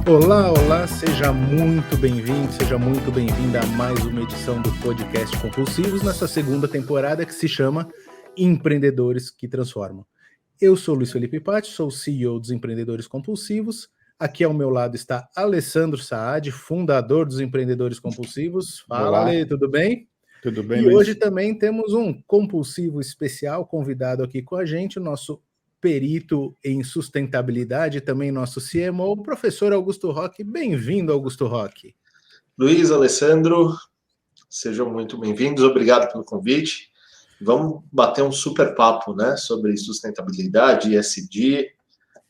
Olá, olá, seja muito bem-vindo, seja muito bem-vinda a mais uma edição do Podcast Compulsivos, nessa segunda temporada que se chama Empreendedores que Transformam. Eu sou Luiz Felipe Patti, sou o CEO dos Empreendedores Compulsivos. Aqui ao meu lado está Alessandro Saad, fundador dos Empreendedores Compulsivos. Fala, Olá, Ale, tudo bem? tudo bem, E Luiz? hoje também temos um compulsivo especial convidado aqui com a gente, o nosso perito em sustentabilidade, também nosso CMO, o professor Augusto Roque. Bem-vindo, Augusto Roque. Luiz, Alessandro, sejam muito bem-vindos, obrigado pelo convite. Vamos bater um super papo, né, sobre sustentabilidade, ESG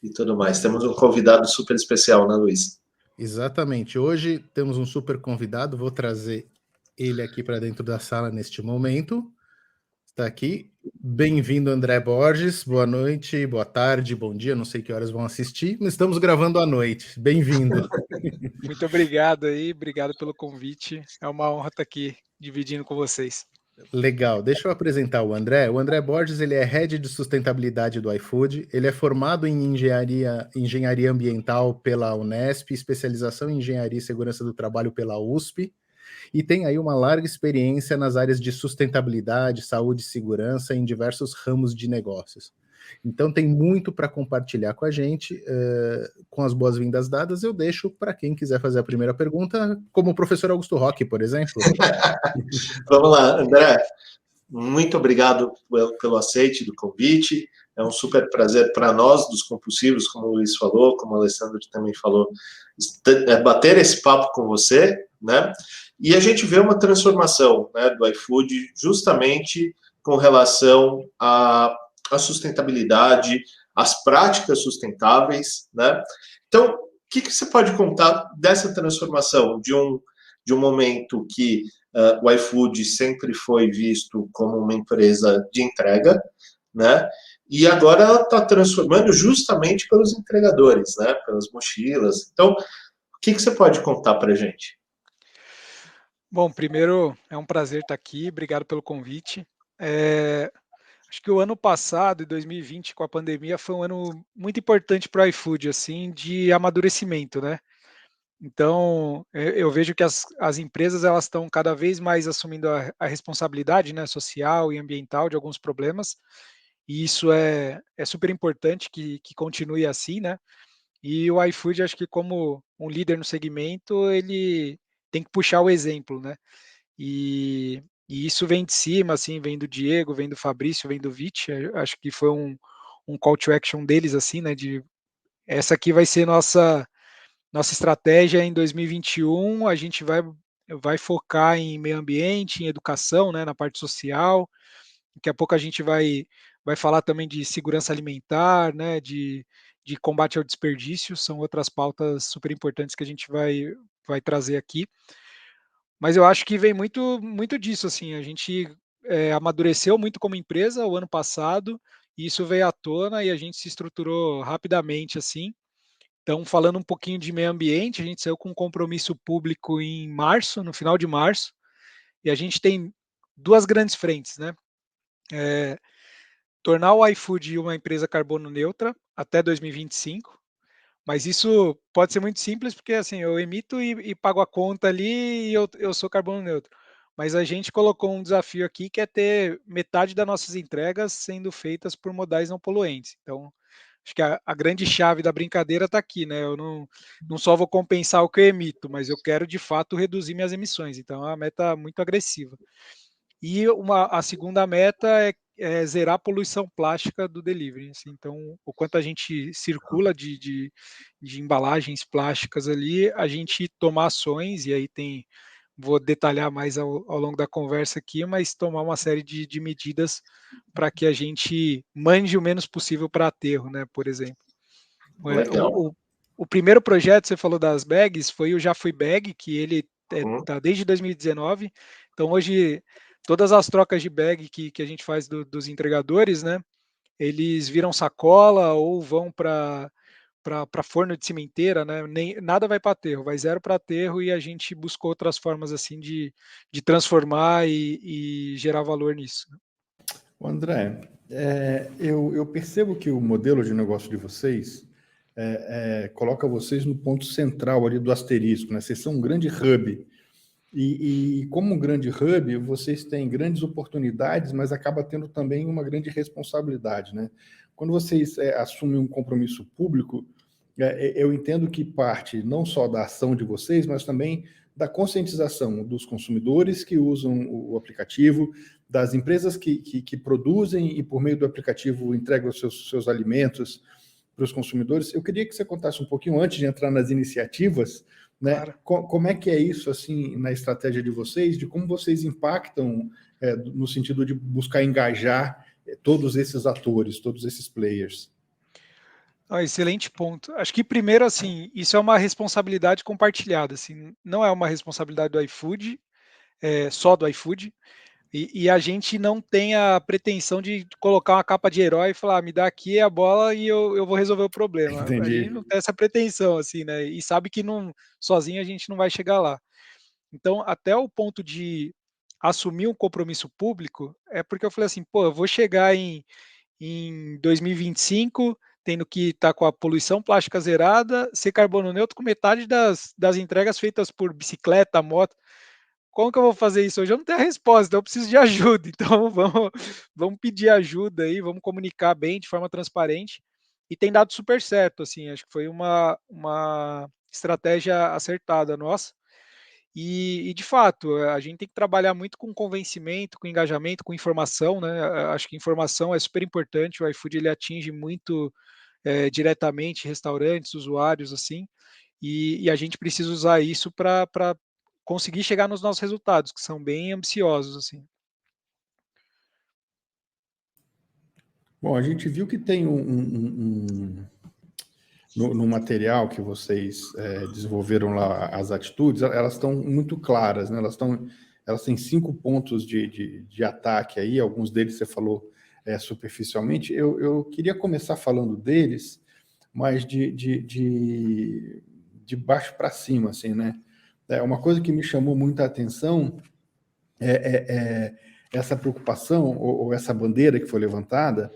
e tudo mais. Temos um convidado super especial, né, Luiz? Exatamente. Hoje temos um super convidado, vou trazer ele aqui para dentro da sala neste momento. Está aqui. Bem-vindo, André Borges. Boa noite, boa tarde, bom dia. Não sei que horas vão assistir, mas estamos gravando à noite. Bem-vindo. Muito obrigado aí, obrigado pelo convite. É uma honra estar aqui dividindo com vocês. Legal, deixa eu apresentar o André. O André Borges, ele é Head de Sustentabilidade do iFood, ele é formado em engenharia Ambiental pela Unesp, especialização em Engenharia e Segurança do Trabalho pela USP, e tem aí uma larga experiência nas áreas de sustentabilidade, saúde e segurança em diversos ramos de negócios. Então tem muito para compartilhar com a gente. Com as boas-vindas dadas, eu deixo para quem quiser fazer a primeira pergunta, como o professor Augusto Roque, por exemplo. Vamos lá, André. Muito obrigado pelo aceite do convite. É um super prazer para nós, dos compulsivos, como o Luiz falou, como o Alessandro também falou, bater esse papo com você, né? E a gente vê uma transformação, né, do iFood justamente com relação à sustentabilidade, às práticas sustentáveis, né? Então, o que você pode contar dessa transformação de um momento que o iFood sempre foi visto como uma empresa de entrega, né? E agora ela está transformando justamente pelos entregadores, né? Pelas mochilas. Então, o que você pode contar para a gente? Bom, primeiro é um prazer estar aqui, obrigado pelo convite. Acho que o ano passado, em 2020, com a pandemia, foi um ano muito importante para o iFood, assim, de amadurecimento, né? Então, eu vejo que as empresas elas estão cada vez mais assumindo a responsabilidade, né, social e ambiental de alguns problemas, e isso é super importante que continue assim, né? E o iFood, acho que como um líder no segmento, ele tem que puxar o exemplo, né? E isso vem de cima, assim, vem do Diego, vem do Fabrício, vem do Vit. Acho que foi um call to action deles, assim, né? De essa aqui vai ser nossa estratégia em 2021. A gente vai focar em meio ambiente, em educação, né? Na parte social. Daqui a pouco a gente vai falar também de segurança alimentar, né? De combate ao desperdício. São outras pautas super importantes que a gente vai trazer aqui. Mas eu acho que vem muito disso, assim, a gente amadureceu muito como empresa o ano passado, e isso veio à tona e a gente se estruturou rapidamente, assim. Então, falando um pouquinho de meio ambiente, a gente saiu com um compromisso público em março, no final de março, e a gente tem duas grandes frentes, né? Tornar o iFood uma empresa carbono neutra até 2025, mas isso pode ser muito simples, porque assim, eu emito e pago a conta ali e eu sou carbono neutro. Mas a gente colocou um desafio aqui que é ter metade das nossas entregas sendo feitas por modais não poluentes. Então, acho que a grande chave da brincadeira está aqui, né? Eu não só vou compensar o que eu emito, mas eu quero de fato reduzir minhas emissões. Então, é uma meta muito agressiva. E a segunda meta é zerar a poluição plástica do delivery. Assim. Então, o quanto a gente circula de embalagens plásticas ali, a gente toma ações, e aí vou detalhar mais ao longo da conversa aqui, mas tomar uma série de medidas para que a gente mande o menos possível para aterro, né, por exemplo. Legal. O primeiro projeto, você falou das bags, foi o Já Fui Bag, que ele está desde 2019. Então, hoje, todas as trocas de bag que a gente faz dos entregadores, né, eles viram sacola ou vão para forno de cimenteira, né? Nada vai para aterro, vai zero para aterro, e a gente buscou outras formas assim de transformar e gerar valor nisso. André, eu percebo que o modelo de negócio de vocês coloca vocês no ponto central ali do asterisco, né? Vocês são um grande hub. E como um grande hub, vocês têm grandes oportunidades, mas acaba tendo também uma grande responsabilidade, né? Quando vocês assumem um compromisso público, eu entendo que parte não só da ação de vocês, mas também da conscientização dos consumidores que usam o aplicativo, das empresas que produzem e, por meio do aplicativo, entregam os seus alimentos para os consumidores. Eu queria que você contasse um pouquinho, antes de entrar nas iniciativas, né? Claro. Como é que é isso assim na estratégia de vocês, de como vocês impactam no sentido de buscar engajar todos esses atores, todos esses players? Excelente ponto. Acho que primeiro, assim, isso é uma responsabilidade compartilhada, assim, não é uma responsabilidade do iFood, só do iFood, e a gente não tem a pretensão de colocar uma capa de herói e falar, me dá aqui a bola e eu vou resolver o problema. Entendi. A gente não tem essa pretensão, assim, né? E sabe que sozinho a gente não vai chegar lá. Então, até o ponto de assumir um compromisso público, é porque eu falei assim, pô, eu vou chegar em 2025, tendo que estar com a poluição plástica zerada, ser carbono neutro com metade das entregas feitas por bicicleta, moto. Como que eu vou fazer isso hoje? Eu não tenho a resposta, eu preciso de ajuda. Então vamos pedir ajuda aí, vamos comunicar bem, de forma transparente. E tem dado super certo, assim, acho que foi uma estratégia acertada nossa. E de fato, a gente tem que trabalhar muito com convencimento, com engajamento, com informação, né? Acho que informação é super importante. O iFood ele atinge muito diretamente restaurantes, usuários, assim, e a gente precisa usar isso para conseguir chegar nos nossos resultados, que são bem ambiciosos, assim. Bom, a gente viu que tem no material que vocês desenvolveram lá, as atitudes, elas estão muito claras, né? Elas têm 5 pontos de ataque aí, alguns deles você falou superficialmente. Eu queria começar falando deles, mas de baixo para cima, assim, né? Uma coisa que me chamou muita atenção essa preocupação, ou essa bandeira que foi levantada,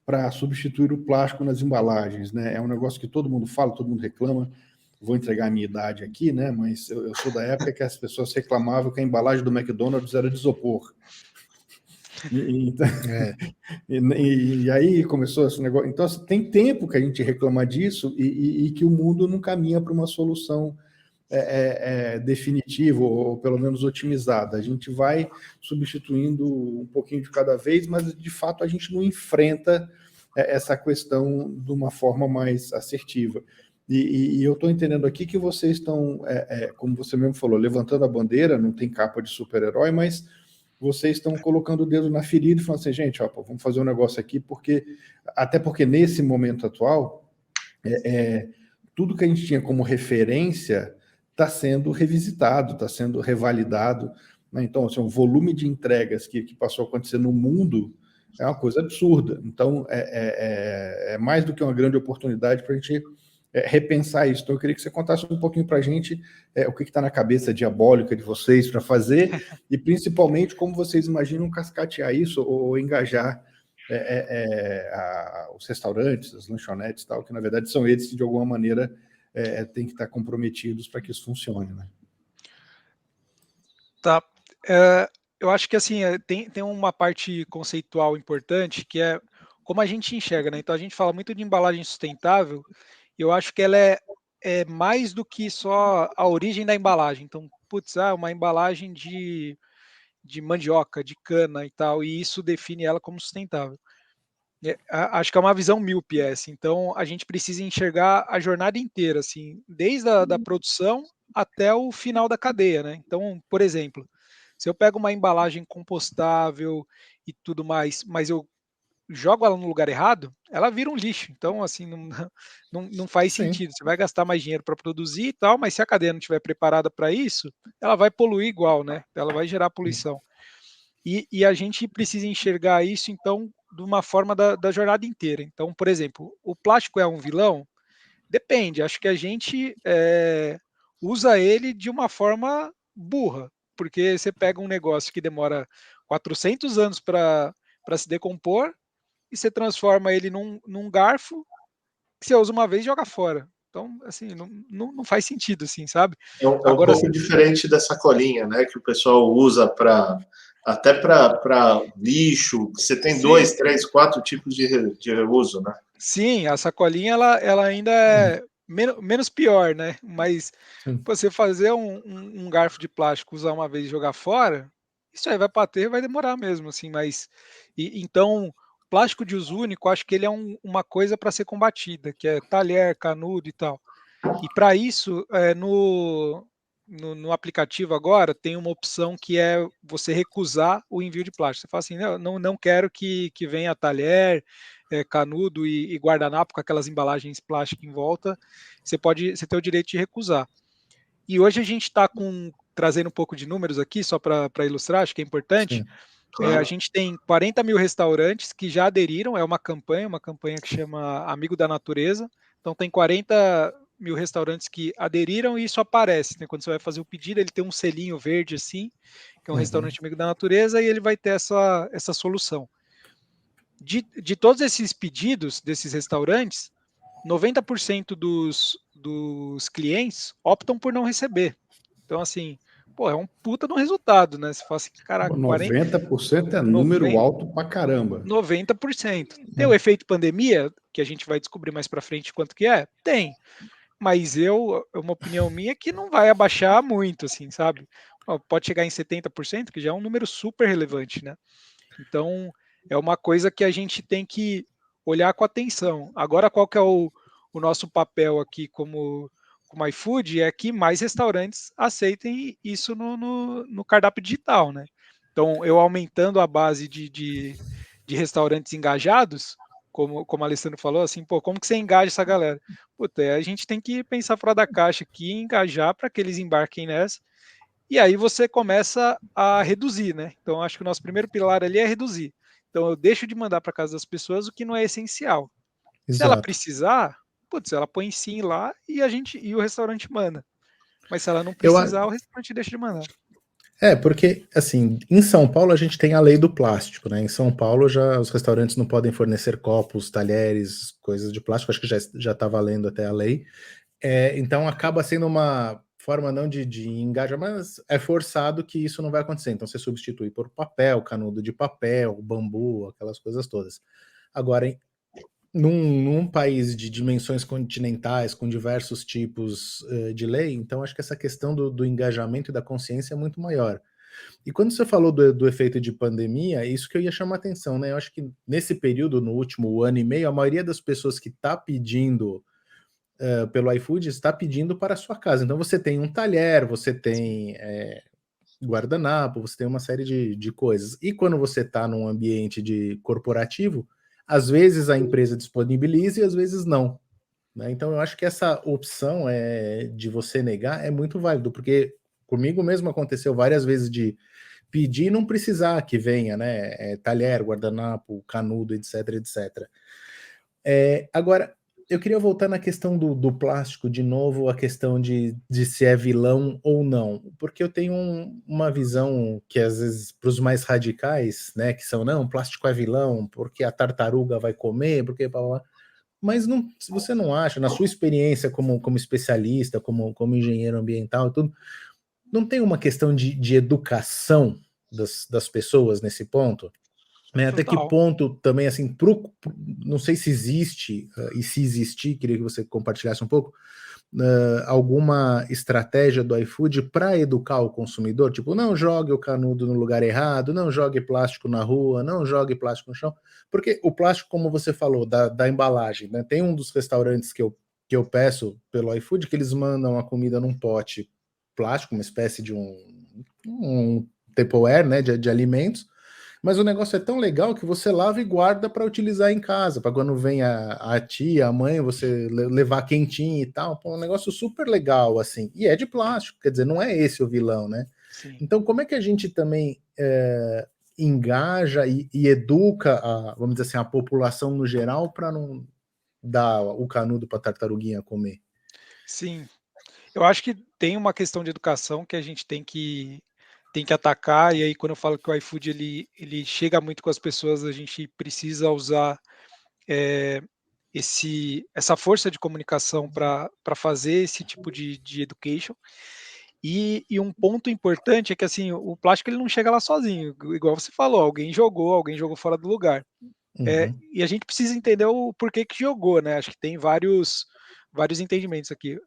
para substituir o plástico nas embalagens, né? É um negócio que todo mundo fala, todo mundo reclama. Vou entregar a minha idade aqui, né? Mas eu sou da época que as pessoas reclamavam que a embalagem do McDonald's era de isopor. E aí começou esse negócio. Então, assim, tem tempo que a gente reclama disso e que o mundo não caminha para uma solução definitiva, ou pelo menos otimizada. A gente vai substituindo um pouquinho de cada vez, mas de fato a gente não enfrenta essa questão de uma forma mais assertiva. E eu estou entendendo aqui que vocês estão, como você mesmo falou, levantando a bandeira, não tem capa de super-herói, mas vocês estão colocando o dedo na ferida e falando assim, gente, vamos fazer um negócio aqui, até porque nesse momento atual, tudo que a gente tinha como referência está sendo revisitado, está sendo revalidado, né? Então, assim, o volume de entregas que passou a acontecer no mundo é uma coisa absurda. Então, é mais do que uma grande oportunidade para a gente repensar isso. Então, eu queria que você contasse um pouquinho para a gente o que está na cabeça diabólica de vocês para fazer e, principalmente, como vocês imaginam cascatear isso ou engajar os restaurantes, as lanchonetes, tal, que, na verdade, são eles que, de alguma maneira, têm que estar comprometidos para que isso funcione, né? Tá. Eu acho que assim tem uma parte conceitual importante que é como a gente enxerga, né? Então a gente fala muito de embalagem sustentável, e eu acho que ela é mais do que só a origem da embalagem. Então, putz, uma embalagem de mandioca, de cana e tal, e isso define ela como sustentável. Acho que é uma visão míope essa. Então a gente precisa enxergar a jornada inteira, assim, desde a da produção até o final da cadeia, né? Então, por exemplo, se eu pego uma embalagem compostável e tudo mais, mas eu jogo ela no lugar errado, ela vira um lixo. Então, assim, não faz sentido. Você vai gastar mais dinheiro para produzir e tal, mas se a cadeia não estiver preparada para isso, ela vai poluir igual, né? Ela vai gerar poluição. E a gente precisa enxergar isso, então, de uma forma da jornada inteira. Então, por exemplo, o plástico é um vilão? Depende. Acho que a gente usa ele de uma forma burra, porque você pega um negócio que demora 400 anos para se decompor e você transforma ele num garfo que você usa uma vez e joga fora. Então, assim, não faz sentido, assim, sabe? É um Agora, pouco diferente da sacolinha, né? Que o pessoal usa até para lixo. Você tem sim, 2, 3, 4 tipos de reuso, né? sim, a sacolinha ela ainda é menos pior, né? Mas Sim. você fazer um garfo de plástico, usar uma vez e jogar fora, isso aí vai bater, vai demorar mesmo, assim, mas então plástico de uso único, acho que ele é uma coisa para ser combatida, que é talher, canudo e tal. E para isso, no aplicativo agora, tem uma opção que é você recusar o envio de plástico. Você fala assim, não quero que venha talher, canudo e guardanapo com aquelas embalagens plásticas em volta. Você tem o direito de recusar. E hoje a gente está trazendo um pouco de números aqui, só para ilustrar, acho que é importante. Sim. A gente tem 40 mil restaurantes que já aderiram, é uma campanha que chama Amigo da Natureza. Então tem 40 mil restaurantes que aderiram e isso aparece, né? Quando você vai fazer o pedido, ele tem um selinho verde assim, que é um restaurante Amigo da Natureza, e ele vai ter essa solução. De todos esses pedidos desses restaurantes, 90% dos clientes optam por não receber. Então, assim, pô, é um puta de um resultado, né? Você fala assim, caraca, 90% é número alto pra caramba. 90%. Tem o efeito pandemia, que a gente vai descobrir mais para frente quanto que é? Tem. Mas uma opinião minha, que não vai abaixar muito, assim, sabe? Pode chegar em 70%, que já é um número super relevante, né? Então, é uma coisa que a gente tem que olhar com atenção. Agora, qual que é o nosso papel aqui como iFood? É que mais restaurantes aceitem isso no cardápio digital, né? Então, eu aumentando a base de restaurantes engajados, como a Alessandro falou, assim, pô, como que você engaja essa galera? Puta, a gente tem que pensar fora da caixa aqui, engajar para que eles embarquem nessa, e aí você começa a reduzir, né? Então, acho que o nosso primeiro pilar ali é reduzir. Então, eu deixo de mandar para casa das pessoas o que não é essencial. Se ela Exato. precisar, putz, ela põe sim lá e o restaurante manda. Mas se ela não Eu, precisar, o restaurante deixa de mandar. porque, assim, em São Paulo a gente tem a lei do plástico, né? Em São Paulo já os restaurantes não podem fornecer copos, talheres, coisas de plástico, acho que já tá valendo até a lei. Então acaba sendo uma forma não de engajar, mas é forçado que isso não vai acontecer. Então você substitui por papel, canudo de papel, bambu, aquelas coisas todas. Agora, num país de dimensões continentais, com diversos tipos de lei, então acho que essa questão do engajamento e da consciência é muito maior. E quando você falou do efeito de pandemia, isso que eu ia chamar a atenção, né? Eu acho que nesse período, no último ano e meio, a maioria das pessoas que está pedindo pelo iFood está pedindo para a sua casa. Então você tem um talher, você tem guardanapo, você tem uma série de coisas. E quando você está num ambiente de corporativo, às vezes a empresa disponibiliza e às vezes não. Né? Então eu acho que essa opção de você negar é muito válido, porque comigo mesmo aconteceu várias vezes de pedir e não precisar que venha, né? Talher, guardanapo, canudo, etc, etc. Agora, eu queria voltar na questão do plástico de novo, a questão de se é vilão ou não, porque eu tenho uma visão que às vezes para os mais radicais, né, que são não, plástico é vilão, porque a tartaruga vai comer, porque blá, blá, blá. Mas não, se você não acha, na sua experiência como especialista, como engenheiro ambiental, tudo, não tem uma questão de educação das pessoas nesse ponto? Né, até que Total. ponto também, assim, não sei se existe, e se existir, queria que você compartilhasse um pouco, alguma estratégia do iFood para educar o consumidor, tipo, não jogue o canudo no lugar errado, não jogue plástico na rua, não jogue plástico no chão, porque o plástico, como você falou, da embalagem, né, tem um dos restaurantes que eu peço pelo iFood, que eles mandam a comida num pote plástico, uma espécie de um Tupperware, né, de alimentos, mas o negócio é tão legal que você lava e guarda para utilizar em casa, para quando vem a tia, a mãe, você levar quentinho e tal. Pô, um negócio super legal, assim. E é de plástico, quer dizer, não é esse o vilão, né? Sim. Então, como é que a gente também engaja e educa, vamos dizer assim, a população no geral para não dar o canudo para a tartaruguinha comer? Sim. Eu acho que tem uma questão de educação que a gente tem que atacar, e aí quando eu falo que o iFood ele chega muito com as pessoas, a gente precisa usar essa força de comunicação para fazer esse tipo de education. E um ponto importante é que assim, o plástico ele não chega lá sozinho, igual você falou, alguém jogou fora do lugar. E a gente precisa entender o porquê que jogou, né? Acho que tem vários entendimentos aqui.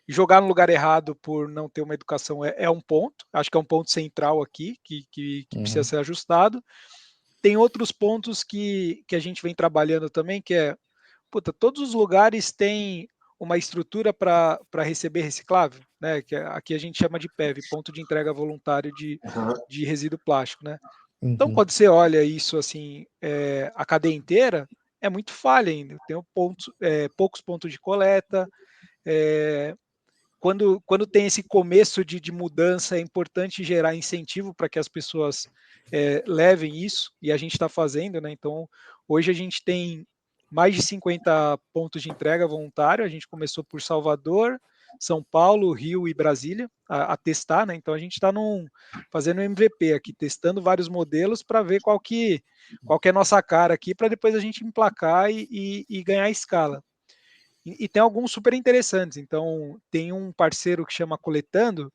Jogar no lugar errado por não ter uma educação é um ponto, acho que é um ponto central aqui, que precisa ser ajustado. Tem outros pontos que a gente vem trabalhando também, que é, todos os lugares têm uma estrutura para receber reciclável, né? Que aqui a gente chama de PEV, ponto de entrega voluntário de resíduo plástico, né? Então, quando você olha isso assim, a cadeia inteira, é muito falha ainda. Tem poucos pontos de coleta. Quando tem esse começo de mudança, é importante gerar incentivo para que as pessoas levem isso, e a gente está fazendo, né? Então, hoje a gente tem mais de 50 pontos de entrega voluntário. A gente começou por Salvador, São Paulo, Rio e Brasília a testar, né? Então a gente está fazendo um MVP aqui, testando vários modelos para ver qual que é a nossa cara aqui, para depois a gente emplacar e ganhar escala. E tem alguns super interessantes. Então, tem um parceiro que chama Coletando,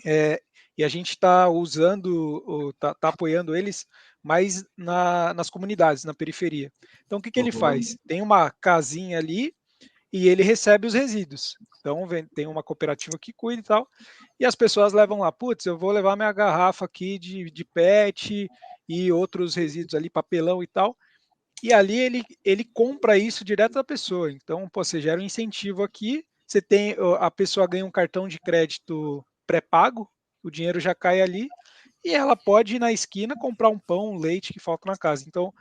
e a gente está usando, está apoiando eles mais nas comunidades, na periferia. Então, o que ele faz? Tem uma casinha ali e ele recebe os resíduos. Então, tem uma cooperativa que cuida e tal, e as pessoas levam lá, eu vou levar minha garrafa aqui de PET e outros resíduos ali, papelão e tal, e ali ele compra isso direto da pessoa. Então, você gera um incentivo aqui, a pessoa ganha um cartão de crédito pré-pago, o dinheiro já cai ali, e ela pode ir na esquina comprar um pão, um leite que falta na casa. Então,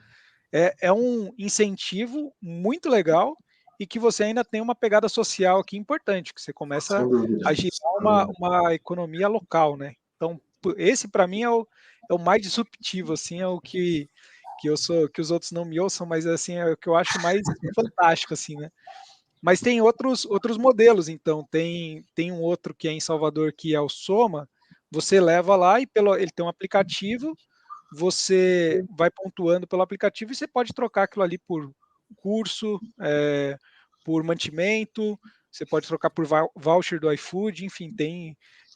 é um incentivo muito legal e que você ainda tem uma pegada social aqui importante, que você começa a girar uma economia local, né? Então, esse para mim é o mais disruptivo, assim, é o que os outros não me ouçam, mas assim é o que eu acho mais fantástico, assim, né? Mas tem outros modelos, então tem um outro que é em Salvador, que é o Soma. Você leva lá e ele tem um aplicativo, você vai pontuando pelo aplicativo e você pode trocar aquilo ali por curso, por mantimento, você pode trocar por voucher do iFood, enfim,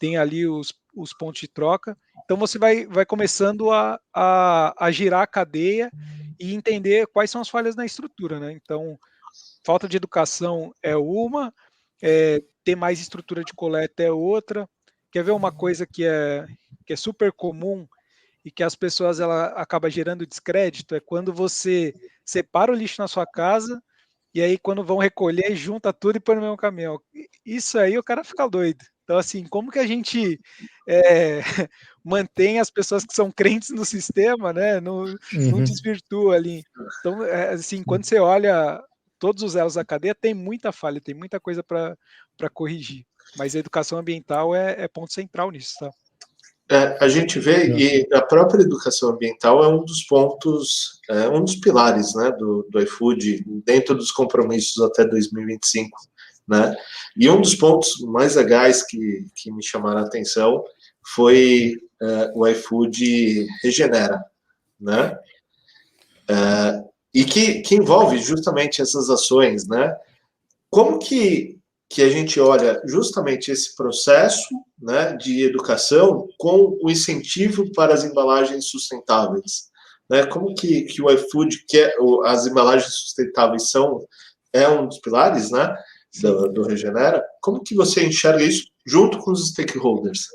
tem ali os pontos de troca. Então você vai começando a girar a cadeia e entender quais são as falhas na estrutura, né? Então, falta de educação é uma, ter mais estrutura de coleta é outra. Quer ver uma coisa que é super comum e que as pessoas ela acaba gerando descrédito? É quando você separa o lixo na sua casa e aí quando vão recolher, junta tudo e põe no mesmo caminhão. Isso aí o cara fica doido. Então, assim, como que a gente mantém as pessoas que são crentes no sistema, né? Não desvirtua ali. Então, assim, quando você olha todos os elos da cadeia, tem muita falha, tem muita coisa para corrigir. Mas a educação ambiental é ponto central nisso, tá? A gente vê, e a própria educação ambiental é um dos pontos, um dos pilares, né, do iFood, dentro dos compromissos até 2025, né? E um dos pontos mais legais que me chamaram a atenção foi o iFood Regenera, né? E que envolve justamente essas ações, né? Como que a gente olha justamente esse processo, né, de educação com o incentivo para as embalagens sustentáveis, né? Como que o iFood as embalagens sustentáveis é um dos pilares, né, do Regenera? Como que você enxerga isso junto com os stakeholders?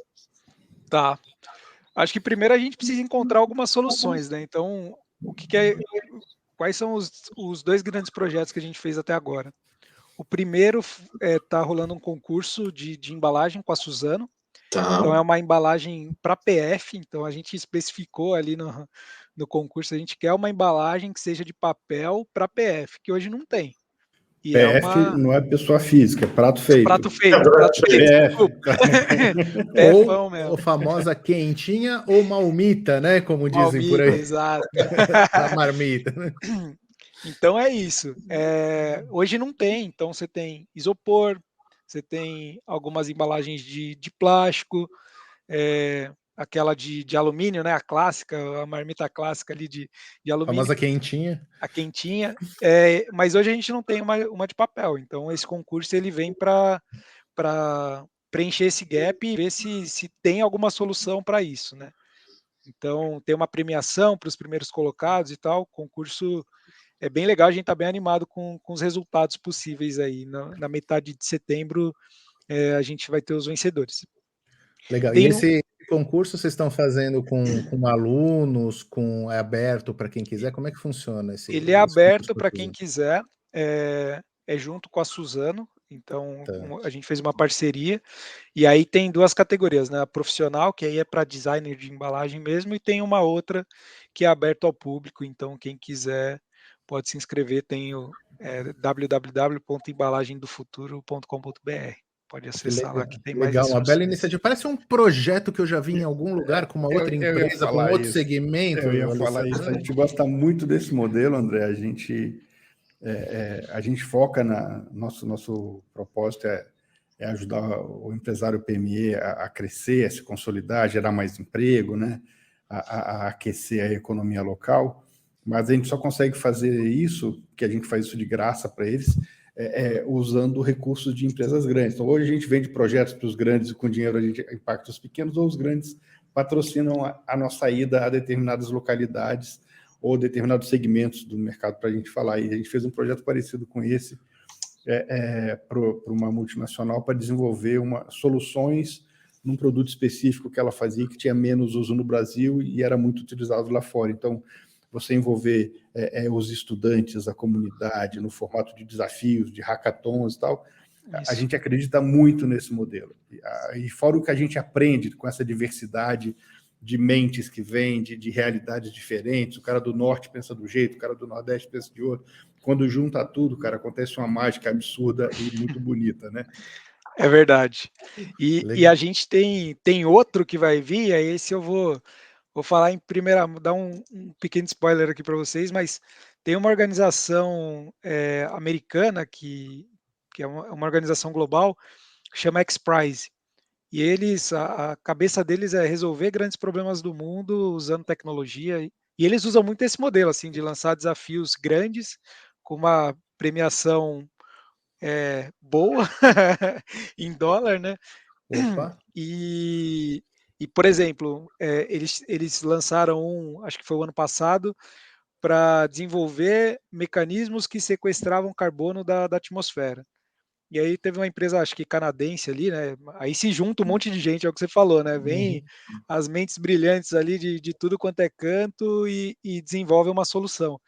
Tá. Acho que primeiro a gente precisa encontrar algumas soluções, né? Então, quais são os dois grandes projetos que a gente fez até agora? O primeiro está rolando um concurso de embalagem com a Suzano. Tá. Então, é uma embalagem para PF. Então, a gente especificou ali no concurso, a gente quer uma embalagem que seja de papel para PF, que hoje não tem. E PF não é pessoa física, é prato feito. Prato feito. Desculpa. Ou a famosa quentinha ou malmita, né? Como dizem por aí. Exato. A marmita. Então é isso. Hoje não tem. Então você tem isopor, você tem algumas embalagens de plástico. aquela de alumínio, né? A clássica, a marmita clássica ali de A alumínio. famosa quentinha. A quentinha. Mas hoje a gente não tem uma de papel. Então, esse concurso ele vem para preencher esse gap e ver se tem alguma solução para isso, né? Então, tem uma premiação para os primeiros colocados e tal. O concurso é bem legal, a gente está bem animado com os resultados possíveis aí. Na metade de setembro, a gente vai ter os vencedores. Legal. E esse concurso vocês estão fazendo com alunos, é aberto para quem quiser? Como é que funciona esse? Ele é aberto para quem quiser, é junto com a Suzano, então a gente fez uma parceria, e aí tem 2 categorias, né? A profissional, que aí é para designer de embalagem mesmo, e tem uma outra que é aberto ao público, então quem quiser pode se inscrever, tem o www.embalagemdofuturo.com.br. Pode acessar lá que tem mais legal, uma bela instruções. iniciativa. Parece um projeto que eu já vi em algum lugar com uma outra empresa, com outro segmento. Eu ia falar isso. A gente gosta muito desse modelo, André. A gente foca nosso propósito é ajudar o empresário PME a crescer, a se consolidar, a gerar mais emprego, né? A aquecer a economia local. Mas a gente só consegue fazer isso, que a gente faz isso de graça para eles, usando recursos de empresas grandes. Então, hoje a gente vende projetos para os grandes e com dinheiro a gente impacta os pequenos, ou os grandes patrocinam a nossa ida a determinadas localidades ou determinados segmentos do mercado para a gente falar. E a gente fez um projeto parecido com esse para uma multinacional para desenvolver soluções num produto específico que ela fazia, que tinha menos uso no Brasil e era muito utilizado lá fora. Então, você envolver os estudantes, a comunidade, no formato de desafios, de hackathons e tal, a gente acredita muito nesse modelo. E fora o que a gente aprende com essa diversidade de mentes que vêm, de realidades diferentes, o cara do Norte pensa do jeito, o cara do Nordeste pensa de outro. Quando junta tudo, cara, acontece uma mágica absurda e muito bonita, né? É verdade. E a gente tem outro que vai vir, aí esse eu vou falar em primeira, dar um pequeno spoiler aqui para vocês, mas tem uma organização americana que é uma organização global, que chama XPRIZE. E eles, a cabeça deles é resolver grandes problemas do mundo usando tecnologia. E eles usam muito esse modelo, assim, de lançar desafios grandes com uma premiação boa em dólar, né? Opa. E por exemplo, eles lançaram acho que foi o ano passado, para desenvolver mecanismos que sequestravam carbono da atmosfera. E aí teve uma empresa, acho que canadense ali, né? Aí se junta um monte de gente, é o que você falou, né? Vem as mentes brilhantes ali de tudo quanto é canto e desenvolve uma solução.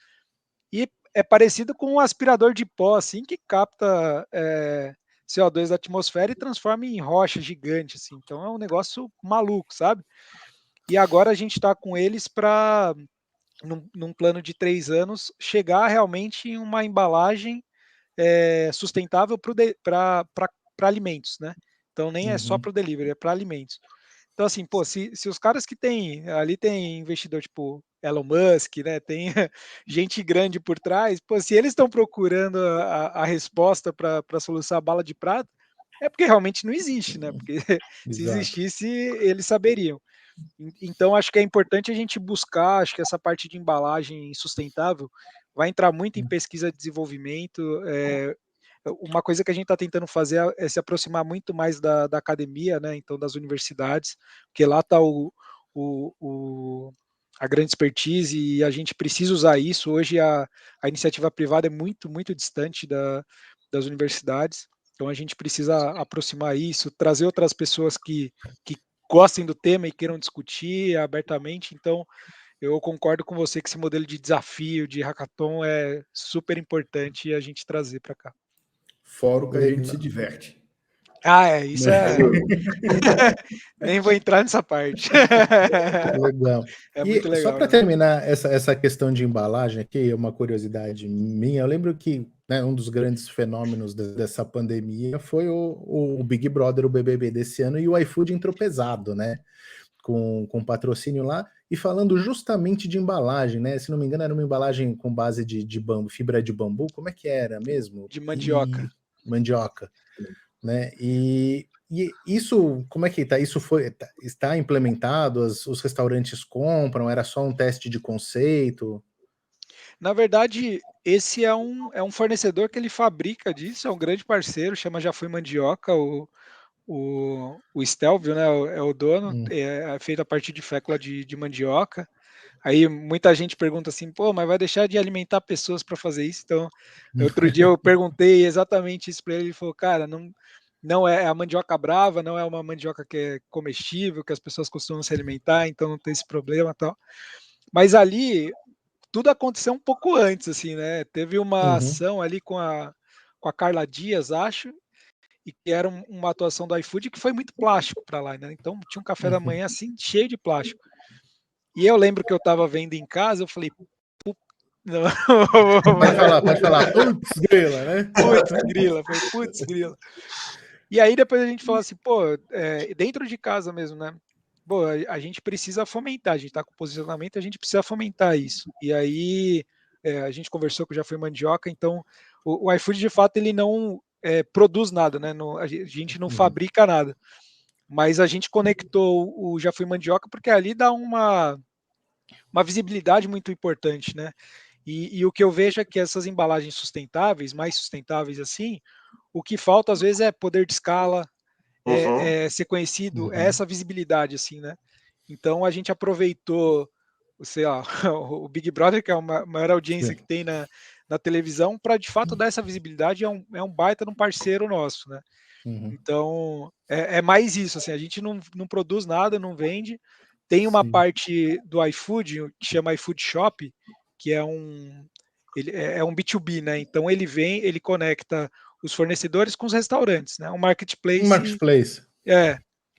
E é parecido com um aspirador de pó, assim, que capta CO2 da atmosfera e transforma em rocha gigante, assim. Então é um negócio maluco, sabe? E agora a gente está com eles para, num plano de 3 anos, chegar realmente em uma embalagem sustentável para alimentos, né? Então nem é só para o delivery, é para alimentos. Então, assim, pô, se os caras que ali tem investidor tipo Elon Musk, né? Tem gente grande por trás, pô, se eles estão procurando a resposta para solucionar a bala de prata, é porque realmente não existe, né? Porque se existisse, eles saberiam. Então, acho que é importante a gente buscar, acho que essa parte de embalagem sustentável vai entrar muito em pesquisa e desenvolvimento. Uma coisa que a gente está tentando fazer é se aproximar muito mais da academia, né? Então, das universidades, porque lá está a grande expertise e a gente precisa usar isso. Hoje, a iniciativa privada é muito, muito distante das universidades. Então, a gente precisa aproximar isso, trazer outras pessoas que gostem do tema e queiram discutir abertamente. Então, eu concordo com você que esse modelo de desafio, de hackathon, é super importante a gente trazer para cá. Fora o que a gente se diverte. Isso é. Nem vou entrar nessa parte. Legal. É muito legal. Só para terminar essa questão de embalagem aqui, uma curiosidade minha, eu lembro que um dos grandes fenômenos dessa pandemia foi o Big Brother, o BBB desse ano, e o iFood entrou pesado, né? Com patrocínio lá, e falando justamente de embalagem, né? Se não me engano, era uma embalagem com base de bambu, fibra de bambu, como é que era mesmo? De mandioca. Mandioca, né? E E isso, como é que tá? Isso está implementado? Os restaurantes compram? Era só um teste de conceito? Na verdade, esse é um fornecedor que ele fabrica disso, é um grande parceiro, chama Já Fui Mandioca, o Stelvio, né, é o dono, Hum. é feito a partir de fécula de mandioca. Aí muita gente pergunta assim, pô, mas vai deixar de alimentar pessoas para fazer isso? Então, outro dia eu perguntei exatamente isso para ele, ele falou, cara, não é a mandioca brava, não é uma mandioca que é comestível, que as pessoas costumam se alimentar, então não tem esse problema e tal. Mas ali, tudo aconteceu um pouco antes, assim, né? Teve uma Uhum. ação ali com a Carla Dias, acho, e que era uma atuação do iFood que foi muito plástico para lá, né? Então tinha um café da Uhum. manhã assim, cheio de plástico. E eu lembro que eu estava vendo em casa, eu falei, não. Pode falar. Putz, grila, né? Putz, grila, foi putz, grila. E aí depois a gente falou assim, pô, dentro de casa mesmo, né? Pô, a gente precisa fomentar, a gente está com posicionamento, a gente precisa fomentar isso. E aí a gente conversou que já foi mandioca, então o iFood de fato ele não produz nada, né? A gente não Uhum. fabrica nada. Mas a gente conectou o Já Fui Mandioca porque ali dá uma visibilidade muito importante, né? E o que eu vejo é que essas embalagens sustentáveis, mais sustentáveis assim, o que falta às vezes é poder de escala, Uhum. ser conhecido, é Uhum. essa visibilidade assim, né? Então a gente aproveitou, sei lá, o Big Brother, que é a maior audiência Sim. que tem na televisão, para de fato dar essa visibilidade, é um baita de um parceiro nosso, né? Uhum. Então é mais isso, assim, a gente não produz nada, não vende. Tem uma Sim. parte do iFood que chama iFood Shop, que é um B2B, né? Então ele conecta os fornecedores com os restaurantes, né? Um Um marketplace marketplace.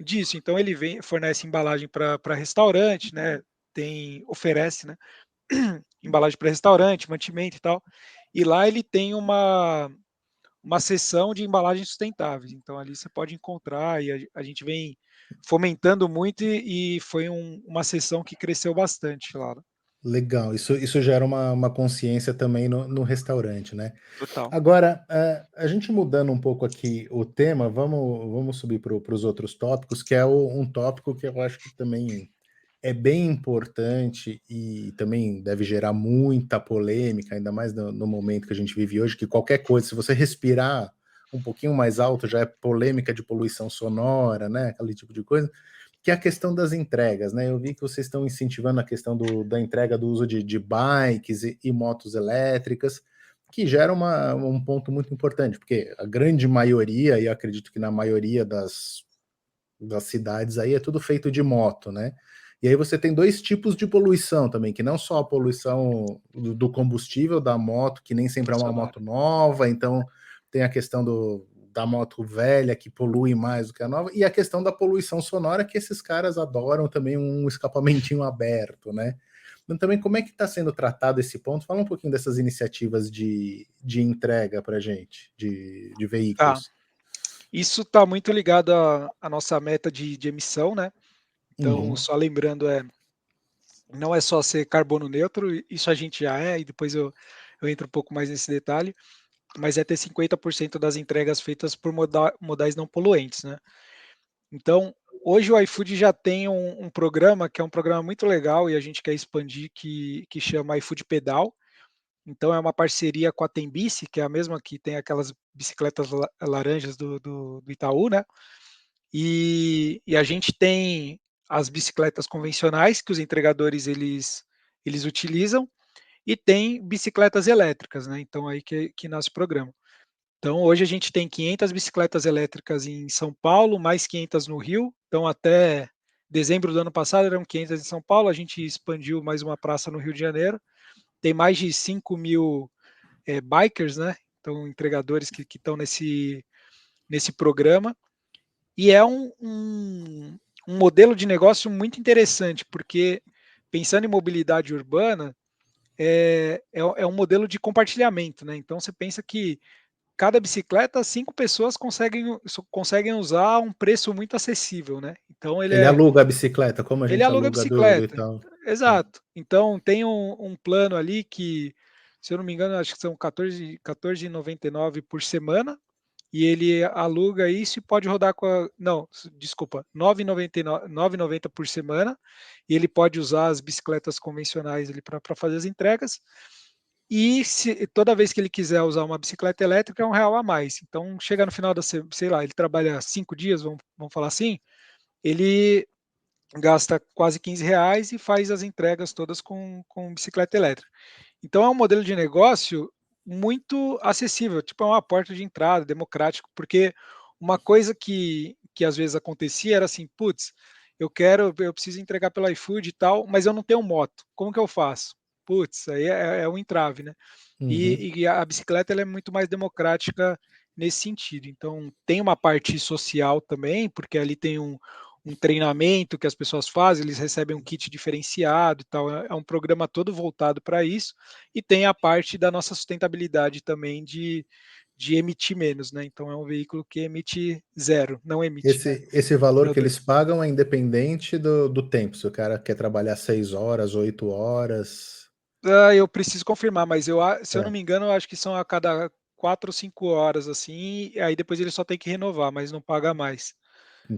disso. Então ele fornece embalagem para restaurante, né? Oferece, né? Embalagem para restaurante, mantimento e tal. E lá ele tem uma seção de embalagens sustentáveis. Então ali você pode encontrar e a gente vem fomentando muito e foi uma seção que cresceu bastante lá. Legal, isso gera uma consciência também no restaurante, né? Total. Agora, a gente mudando um pouco aqui o tema, vamos subir para os outros tópicos, que é um tópico que eu acho que também é bem importante e também deve gerar muita polêmica, ainda mais no momento que a gente vive hoje, que qualquer coisa, se você respirar um pouquinho mais alto, já é polêmica de poluição sonora, né? Aquele tipo de coisa, que é a questão das entregas, né? Eu vi que vocês estão incentivando a questão da entrega do uso de bikes e motos elétricas, que gera um ponto muito importante, porque a grande maioria, e eu acredito que na maioria das cidades aí, é tudo feito de moto, né? E aí você tem dois tipos de poluição também, que não só a poluição do combustível da moto, que nem sempre é uma Sonora. moto nova, então tem a questão da moto velha que polui mais do que a nova, e a questão da poluição sonora, que esses caras adoram também um escapamentinho aberto, né? Então também como é que está sendo tratado esse ponto? Fala um pouquinho dessas iniciativas de entrega para gente, de Tá. veículos. Isso está muito ligado à nossa meta de emissão, né? Então, Uhum. só lembrando, não é só ser carbono neutro, isso a gente já é, e depois eu entro um pouco mais nesse detalhe, mas é ter 50% das entregas feitas por modais não poluentes, né? Então, hoje o iFood já tem um programa que é um programa muito legal e a gente quer expandir, que chama iFood Pedal. Então, é uma parceria com a Tembici, que é a mesma que tem aquelas bicicletas laranjas do Itaú, né? E a gente tem as bicicletas convencionais que os entregadores eles utilizam e tem bicicletas elétricas, né? Então aí que nasce o programa. Então hoje a gente tem 500 bicicletas elétricas em São Paulo, mais 500 no Rio. Então até dezembro do ano passado eram 500 em São Paulo, a gente expandiu mais uma praça no Rio de Janeiro. Tem mais de 5 mil bikers, né? Então entregadores que estão nesse programa. E é um modelo de negócio muito interessante, porque pensando em mobilidade urbana, é um modelo de compartilhamento, né? Então você pensa que cada bicicleta, 5 pessoas conseguem usar a um preço muito acessível, né? Então Ele aluga a bicicleta, como a ele gente aluga a aluga do bicicleta. Itaú. Exato. Então tem um plano ali que, se eu não me engano, acho que são 14,99 por semana. e ele aluga isso e pode rodar não, desculpa, R$ 9,90 por semana, e ele pode usar as bicicletas convencionais para fazer as entregas, e toda vez que ele quiser usar uma bicicleta elétrica é R$ 1 a mais. Então, chega no final da semana, sei lá, ele trabalha 5 dias, vamos falar assim, ele gasta quase R$ 15 e faz as entregas todas com bicicleta elétrica. Então é um modelo de negócio muito acessível, tipo é uma porta de entrada, democrático, porque uma coisa que às vezes acontecia era assim, putz, eu preciso entregar pelo iFood e tal, mas eu não tenho moto, como que eu faço? Putz, aí é um entrave, né? Uhum. E a bicicleta ela é muito mais democrática nesse sentido. Então tem uma parte social também, porque ali tem um treinamento que as pessoas fazem, eles recebem um kit diferenciado e tal. É um programa todo voltado para isso. E tem a parte da nossa sustentabilidade também de emitir menos, né? Então é um veículo que emite zero, não emite, né? Esse valor que CO2. eles pagam é independente do tempo. Se o cara quer trabalhar 6 horas, 8 horas. Eu preciso confirmar, mas se eu não Tá, me engano, eu acho que são a cada 4 ou 5 horas, assim, e aí depois ele só tem que renovar, mas não paga mais.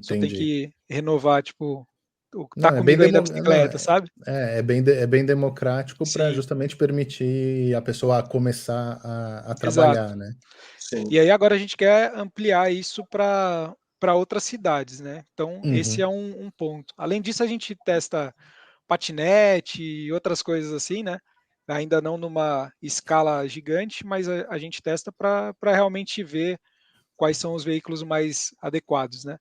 Só tem entendi. que renovar, tipo, tá Não, comigo ainda a bicicleta, sabe? é bem democrático para Sim, justamente permitir a pessoa começar a exato. trabalhar, né? Sim. E aí agora a gente quer ampliar isso para outras cidades, né? Então esse é Uhum, um ponto. Além disso, a gente testa patinete e outras coisas assim, né? Ainda não numa escala gigante, mas a gente testa para realmente ver quais são os veículos mais adequados, né?